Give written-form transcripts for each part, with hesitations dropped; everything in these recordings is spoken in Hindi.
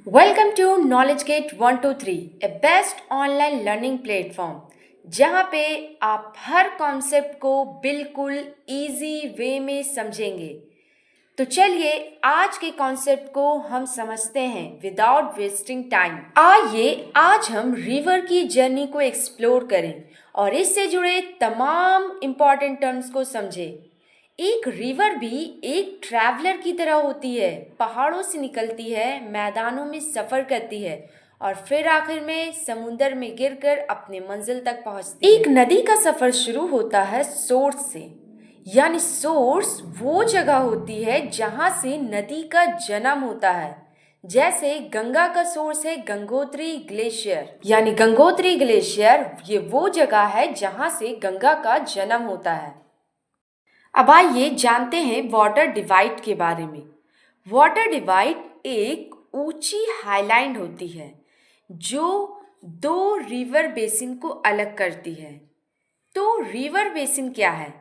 Welcome to knowledge gate 123 a best online learning platform जहाँ पे आप हर कॉन्सेप्ट को बिल्कुल इजी वे में समझेंगे। तो चलिए आज के कॉन्सेप्ट को हम समझते हैं विदाउट वेस्टिंग टाइम। आइए आज हम रिवर की जर्नी को एक्सप्लोर करें और इससे जुड़े तमाम इम्पॉर्टेंट टर्म्स को समझें। एक रिवर भी एक ट्रैवलर की तरह होती है, पहाड़ों से निकलती है, मैदानों में सफ़र करती है और फिर आखिर में समुंदर में गिरकर अपने मंजिल तक पहुंचती है। एक नदी का सफ़र शुरू होता है सोर्स से, यानी सोर्स वो जगह होती है जहाँ से नदी का जन्म होता है। जैसे गंगा का सोर्स है गंगोत्री ग्लेशियर, यानी गंगोत्री ग्लेशियर ये वो जगह है जहाँ से गंगा का जन्म होता है। अब आइए जानते हैं वाटर डिवाइड के बारे में। वाटर डिवाइड एक ऊंची हाईलैंड होती है जो दो रिवर बेसिन को अलग करती है। तो रिवर बेसिन क्या है?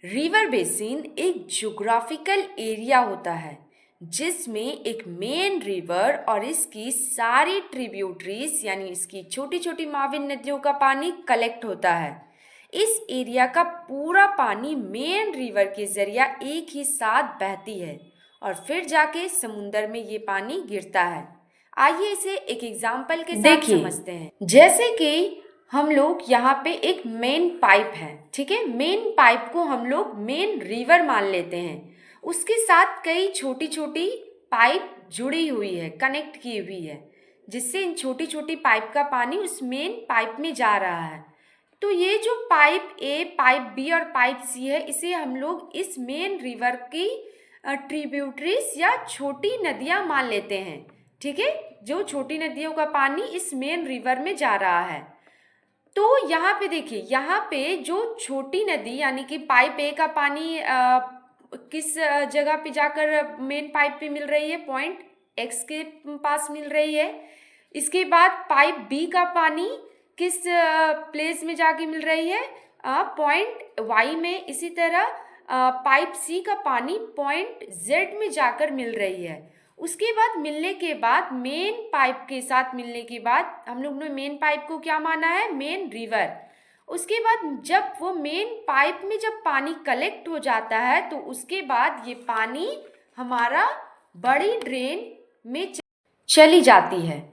रिवर बेसिन एक ज्योग्राफिकल एरिया होता है जिसमें एक मेन रिवर और इसकी सारी ट्रिब्यूटरीज यानी इसकी छोटी छोटी माविन नदियों का पानी कलेक्ट होता है। इस एरिया का पूरा पानी मेन रिवर के जरिया एक ही साथ बहती है और फिर जाके समुंदर में ये पानी गिरता है। आइए इसे एक एग्जाम्पल के साथ समझते हैं। जैसे कि हम लोग यहाँ पे एक मेन पाइप है, ठीक है। मेन पाइप को हम लोग मेन रिवर मान लेते हैं। उसके साथ कई छोटी छोटी पाइप जुड़ी हुई है, कनेक्ट की हुई है, जिससे इन छोटी छोटी पाइप का पानी उस मेन पाइप में जा रहा है। तो ये जो पाइप ए, पाइप बी और पाइप सी है, इसे हम लोग इस मेन रिवर की ट्रिब्यूटरीज या छोटी नदियाँ मान लेते हैं, ठीक है। जो छोटी नदियों का पानी इस मेन रिवर में जा रहा है। तो यहाँ पे देखिए, यहाँ पे जो छोटी नदी यानी कि पाइप ए का पानी किस जगह पे जाकर मेन पाइप पे मिल रही है? पॉइंट एक्स के पास मिल रही है। इसके बाद पाइप बी का पानी किस प्लेस में जाके मिल रही है? पॉइंट वाई में। इसी तरह पाइप सी का पानी पॉइंट जेड में जाकर मिल रही है। उसके बाद मिलने के बाद मेन पाइप के साथ मिलने के बाद हम लोग ने मेन पाइप को क्या माना है? Main river. उसके बाद जब वो मेन पाइप में जब पानी कलेक्ट हो जाता है तो उसके बाद ये पानी हमारा बड़ी ड्रेन में चली जाती है।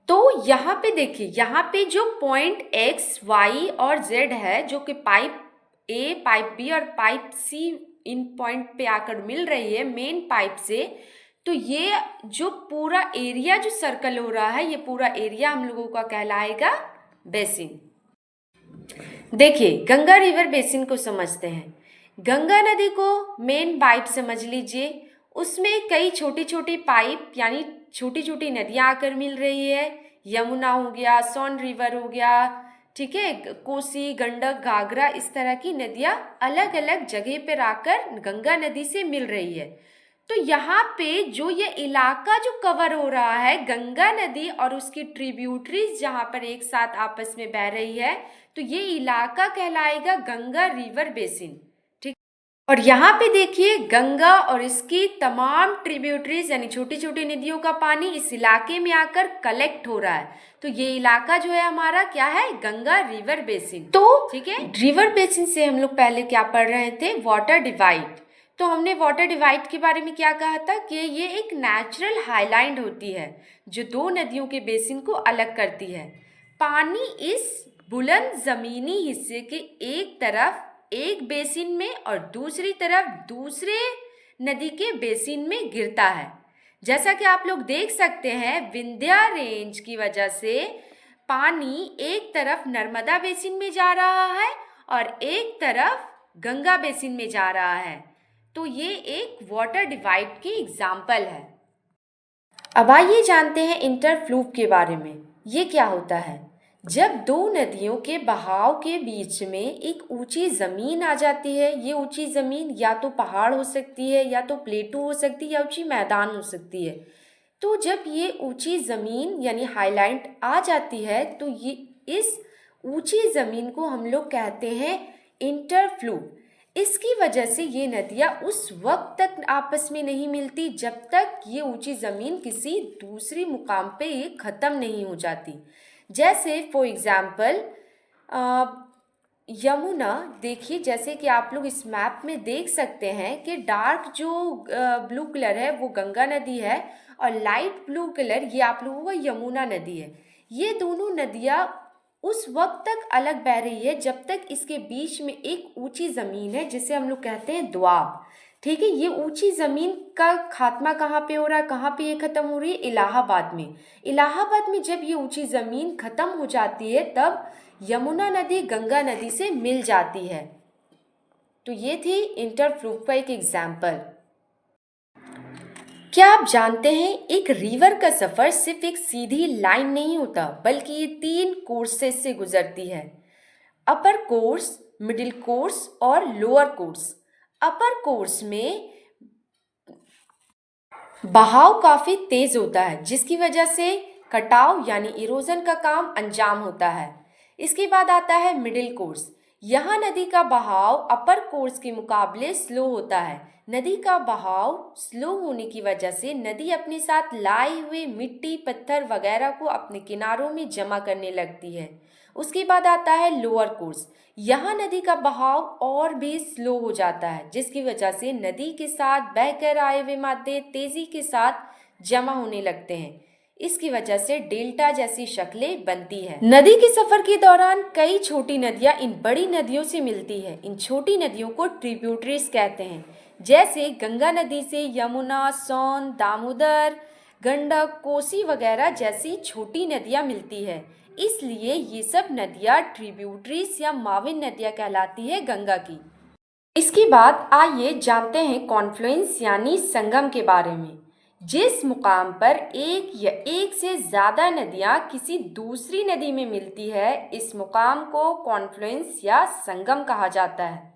तो यहाँ पे देखिए, यहाँ पे जो पॉइंट एक्स वाई और जेड है जो कि पाइप ए, पाइप बी और पाइप सी इन पॉइंट पे आकर मिल रही है मेन पाइप से, तो ये जो पूरा एरिया जो सर्कल हो रहा है, ये पूरा एरिया हम लोगों का कहलाएगा बेसिन। देखिए गंगा रिवर बेसिन को समझते हैं। गंगा नदी को मेन पाइप समझ लीजिए, उसमें कई छोटी छोटी पाइप यानी छोटी छोटी नदियाँ आकर मिल रही है। यमुना हो गया, सोन रिवर हो गया, ठीक है, कोसी, गंडक, घाघरा, इस तरह की नदियाँ अलग अलग जगह पर आकर गंगा नदी से मिल रही है। तो यहाँ पे जो ये इलाका जो कवर हो रहा है गंगा नदी और उसकी ट्रिब्यूटरीज जहाँ पर एक साथ आपस में बह रही है, तो ये इलाका कहलाएगा गंगा रिवर बेसिन, ठीक। और यहाँ पे देखिए गंगा और इसकी तमाम ट्रिब्यूटरीज यानी छोटी छोटी नदियों का पानी इस इलाके में आकर कलेक्ट हो रहा है। तो ये इलाका जो है हमारा क्या है? Ganga river basin. तो ठीक है, रिवर बेसिन से हम लोग पहले क्या पढ़ रहे थे? Water divide. तो हमने वाटर डिवाइड के बारे में क्या कहा था कि ये एक नेचुरल हाईलैंड होती है जो दो नदियों के बेसिन को अलग करती है। पानी इस बुलंद जमीनी हिस्से के एक तरफ एक बेसिन में और दूसरी तरफ दूसरे नदी के बेसिन में गिरता है। जैसा कि आप लोग देख सकते हैं, विंध्या रेंज की वजह से पानी एक तरफ नर्मदा बेसिन में जा रहा है और एक तरफ गंगा बेसिन में जा रहा है। तो ये एक वाटर डिवाइड की एग्जाम्पल है। अब आइए जानते हैं इंटरफ्लू के बारे में। ये क्या होता है? जब दो नदियों के बहाव के बीच में एक ऊंची ज़मीन आ जाती है, ये ऊंची ज़मीन या तो पहाड़ हो सकती है, या तो प्लेटू हो सकती है, या ऊंची मैदान हो सकती है। तो जब ये ऊंची ज़मीन यानी हाईलैंड आ जाती है तो ये इस ऊंची ज़मीन को हम लोग कहते हैं इंटरफ्लू। इसकी वजह से ये नदियाँ उस वक्त तक आपस में नहीं मिलती जब तक ये ऊंची ज़मीन किसी दूसरी मुकाम पे ये ख़त्म नहीं हो जाती। जैसे फॉर एग्ज़ाम्पल यमुना, देखिए जैसे कि आप लोग इस मैप में देख सकते हैं कि डार्क जो ब्लू कलर है वो गंगा नदी है और लाइट ब्लू कलर ये आप लोगों का यमुना नदी है। ये दोनों नदियाँ उस वक्त तक अलग बह रही है जब तक इसके बीच में एक ऊंची ज़मीन है जिसे हम लोग कहते हैं दोआब। ठीक है, ये ऊंची ज़मीन का खात्मा कहाँ पे हो रहा है, कहाँ पे ये ख़त्म हो रही है? इलाहाबाद में। इलाहाबाद में जब ये ऊंची ज़मीन ख़त्म हो जाती है तब यमुना नदी गंगा नदी से मिल जाती है। तो ये थी इंटरफ्लो का एक एग्जाम्पल। क्या आप जानते हैं एक रिवर का सफ़र सिर्फ एक सीधी लाइन नहीं होता बल्कि ये 3 कोर्सेस से गुजरती है। अपर कोर्स, मिडिल कोर्स और लोअर कोर्स। अपर कोर्स में बहाव काफ़ी तेज़ होता है जिसकी वजह से कटाव यानी इरोजन का काम अंजाम होता है। इसके बाद आता है मिडिल कोर्स। यहाँ नदी का बहाव अपर कोर्स के मुकाबले स्लो होता है। नदी का बहाव स्लो होने की वजह से नदी अपने साथ लाए हुए मिट्टी, पत्थर वगैरह को अपने किनारों में जमा करने लगती है। उसके बाद आता है लोअर कोर्स। यहाँ नदी का बहाव और भी स्लो हो जाता है जिसकी वजह से नदी के साथ बहकर आए हुए मादे तेजी के साथ जमा होने लगते हैं। इसकी वजह से डेल्टा जैसी शक्लें बनती है। नदी के सफर के दौरान कई छोटी नदियां इन बड़ी नदियों से मिलती है। इन छोटी नदियों को ट्रिब्यूटरीज कहते हैं। जैसे गंगा नदी से यमुना, सोन, दामोदर, गंडक, कोसी वगैरह जैसी छोटी नदियां मिलती है। इसलिए ये सब नदियाँ ट्रिब्यूटरीज या माविन नदियाँ कहलाती है गंगा की। इसके बाद आइए जानते हैं कॉन्फ्लुएंस यानी संगम के बारे में। जिस मुकाम पर एक या एक से ज़्यादा नदियाँ किसी दूसरी नदी में मिलती है इस मुकाम को कॉन्फ्लुएंस या संगम कहा जाता है।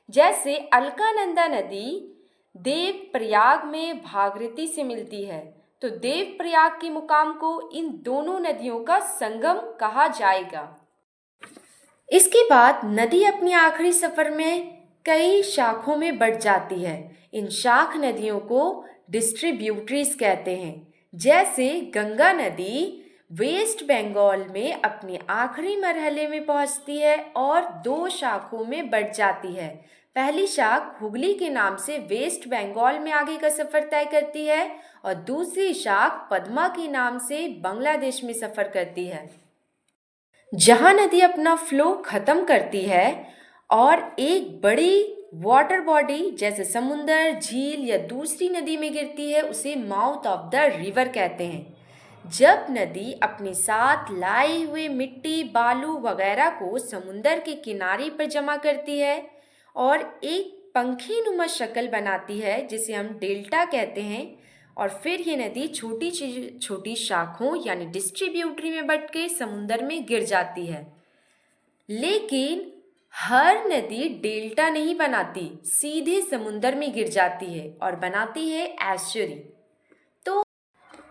जैसे अलकानंदा नदी देवप्रयाग में भागीरथी से मिलती है तो देवप्रयाग के मुकाम को इन दोनों नदियों का संगम कहा जाएगा। इसके बाद नदी अपनी आखिरी सफर में कई शाखों में बढ़ जाती है। इन शाख नदियों को डिस्ट्रीब्यूटरीज कहते हैं। जैसे गंगा नदी वेस्ट बंगाल में अपने आखिरी मरहले में पहुंचती है और 2 शाखों में बढ़ जाती है। पहली शाख हुगली के नाम से वेस्ट बंगाल में आगे का सफ़र तय करती है और दूसरी शाख पद्मा के नाम से बांग्लादेश में सफ़र करती है। जहाँ नदी अपना फ्लो ख़त्म करती है और एक बड़ी वाटर बॉडी जैसे समुंदर, झील या दूसरी नदी में गिरती है उसे माउथ ऑफ द रिवर कहते हैं। जब नदी अपने साथ लाए हुए मिट्टी, बालू वगैरह को समुंदर के किनारे पर जमा करती है और एक पंखी नुमा शक्ल बनाती है जिसे हम डेल्टा कहते हैं और फिर ये नदी छोटी छोटी शाखों यानी डिस्ट्रीब्यूटरी में बट के समुंदर में गिर जाती है। लेकिन हर नदी डेल्टा नहीं बनाती, सीधे समुंदर में गिर जाती है और बनाती है एस्चुरी।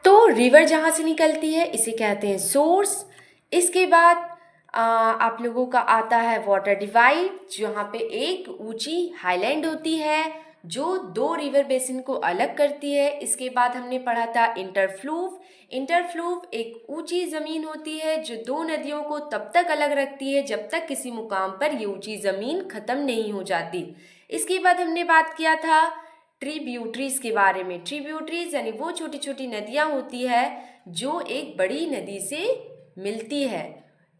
तो रिवर जहाँ से निकलती है इसे कहते हैं सोर्स। इसके बाद आप लोगों का आता है वाटर डिवाइड, जहाँ पे एक ऊंची हाईलैंड होती है जो 2 रिवर बेसिन को अलग करती है। इसके बाद हमने पढ़ा था इंटरफ्लूव। इंटरफ्लूव एक ऊंची ज़मीन होती है जो 2 नदियों को तब तक अलग रखती है जब तक किसी मुकाम पर ये ऊंची ज़मीन ख़त्म नहीं हो जाती। इसके बाद हमने बात किया था ट्रिब्यूटरीज के बारे में। ट्रिब्यूटरीज यानी वो छोटी छोटी नदियाँ होती है जो एक बड़ी नदी से मिलती है।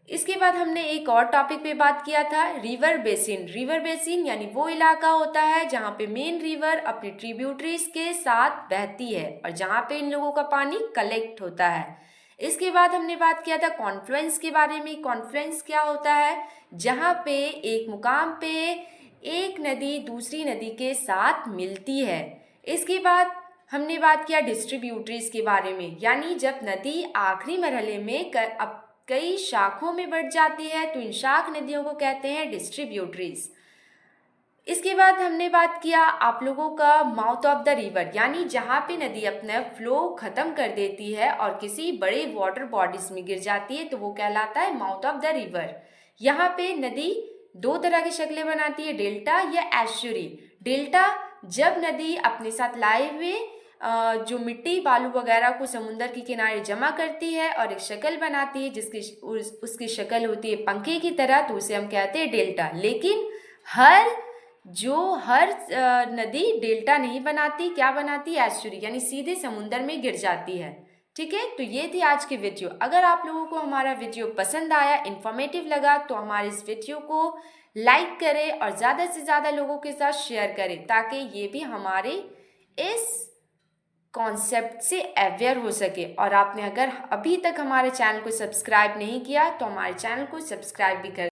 इसके बाद हमने एक और टॉपिक पे बात किया था रिवर बेसिन। रिवर बेसिन यानी वो इलाका होता है जहाँ पे मेन रिवर अपने ट्रिब्यूटरीज के साथ बहती है और जहाँ पे इन लोगों का पानी कलेक्ट होता है। इसके बाद हमने बात किया था कॉन्फ्लुएंस के बारे में। कॉन्फ्लुएंस क्या होता है? जहाँ पे एक मुकाम पे एक नदी दूसरी नदी के साथ मिलती है। इसके बाद हमने बात किया डिस्ट्रीब्यूटरीज के बारे में, यानी जब नदी आखिरी मरहले में कई शाखों में बढ़ जाती है तो इन शाख नदियों को कहते हैं डिस्ट्रीब्यूटरीज। इसके बाद हमने बात किया आप लोगों का माउथ ऑफ द रिवर, यानी जहाँ पे नदी अपना फ्लो ख़त्म कर देती है और किसी बड़े वाटर बॉडीज में गिर जाती है तो वो कहलाता है माउथ ऑफ द रिवर। यहाँ पे नदी दो तरह की शक्लें बनाती है, डेल्टा या एस्चुरी। डेल्टा जब नदी अपने साथ लाए हुए जो मिट्टी बालू वगैरह को समुंदर के किनारे जमा करती है और एक शक्ल बनाती है जिसकी उसकी शक्ल होती है पंखे की तरह, तो उसे हम कहते हैं डेल्टा। लेकिन हर नदी डेल्टा नहीं बनाती, क्या बनाती है? एस्चुरी, यानी सीधे समुंदर में गिर जाती है। ठीक है, तो ये थी आज की वीडियो। अगर आप लोगों को हमारा वीडियो पसंद आया, इन्फॉर्मेटिव लगा, तो हमारे इस वीडियो को लाइक करें और ज़्यादा से ज़्यादा लोगों के साथ शेयर करें ताकि ये भी हमारे इस कॉन्सेप्ट से अवेयर हो सके। और आपने अगर अभी तक हमारे चैनल को सब्सक्राइब नहीं किया तो हमारे चैनल को सब्सक्राइब भी कर